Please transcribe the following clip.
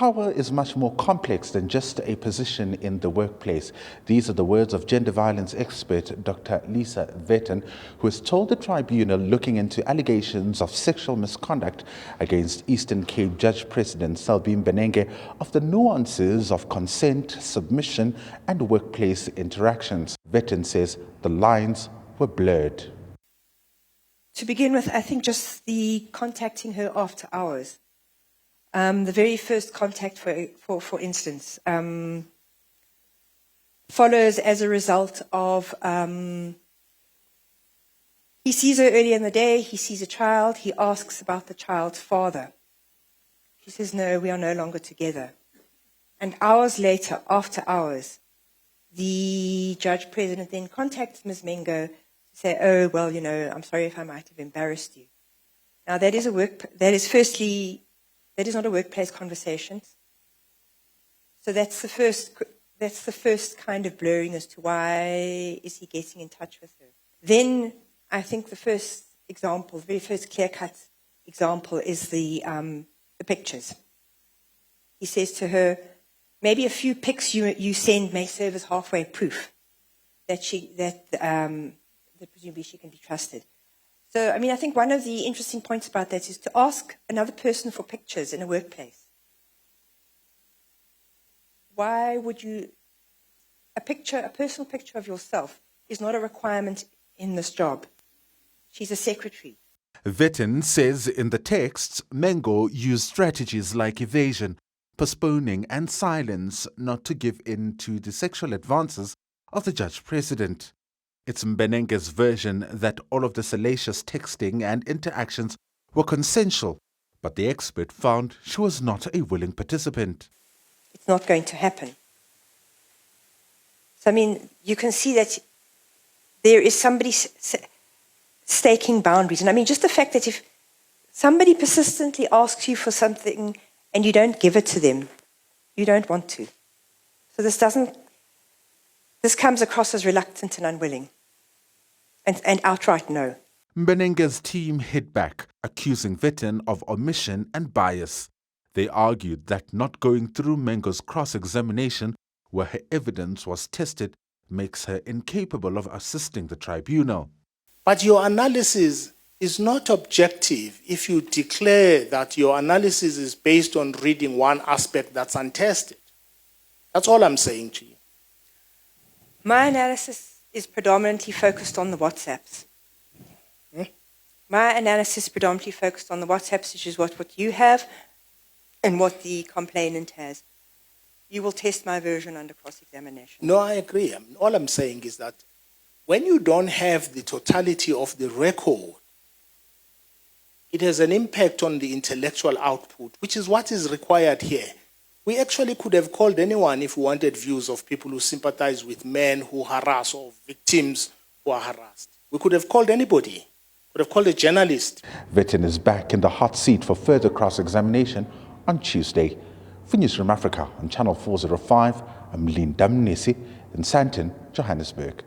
Power is much more complex than just a position in the workplace. These are the words of gender violence expert Dr. Lisa Vetten, who has told the tribunal looking into allegations of sexual misconduct against Eastern Cape Judge President Selby Mbenenge of the nuances of consent, submission and workplace interactions. Vetten says the lines were blurred. To begin with, I think just the contacting her after hours. The very first contact, for instance, follows as a result of, he sees her early in the day, he sees a child, he asks about the child's father. She says, no, we are no longer together. And hours later, after hours, the judge president then contacts Ms. Mengo to say, oh, well, you know, I'm sorry if I might have embarrassed you. Now, that is not a workplace conversation. So that's the first kind of blurring as to why is he getting in touch with her. Then I think the first example, the very first clear-cut example is the pictures. He says to her, maybe a few pics you send may serve as halfway proof that presumably she can be trusted. So, I mean, I think one of the interesting points about that is to ask another person for pictures in a workplace. Why would you... A personal picture of yourself is not a requirement in this job. She's a secretary. Vetten says in the texts, Mengo used strategies like evasion, postponing and silence not to give in to the sexual advances of the judge president. It's Mbenenge's version that all of the salacious texting and interactions were consensual, but the expert found she was not a willing participant. It's not going to happen. So, I mean, you can see that there is somebody staking boundaries. And I mean, just the fact that if somebody persistently asks you for something and you don't give it to them, you don't want to. So this comes across as reluctant and unwilling, and outright no. Mbenenge's team hit back, accusing Vetten of omission and bias. They argued that not going through Mengo's cross-examination, where her evidence was tested, makes her incapable of assisting the tribunal. But your analysis is not objective if you declare that your analysis is based on reading one aspect that's untested. That's all I'm saying to you. My analysis is predominantly focused on the WhatsApps. My analysis is predominantly focused on the WhatsApps, which is what you have and what the complainant has. You will test my version under cross-examination. No, I agree. All I'm saying is that when you don't have the totality of the record, it has an impact on the intellectual output, which is what is required here. We actually could have called anyone if we wanted views of people who sympathize with men who harass or victims who are harassed. We could have called anybody. We could have called a journalist. Vetten is back in the hot seat for further cross-examination on Tuesday. For Newzroom Afrika on Channel 405, I'm Mnisi in Sandton, Johannesburg.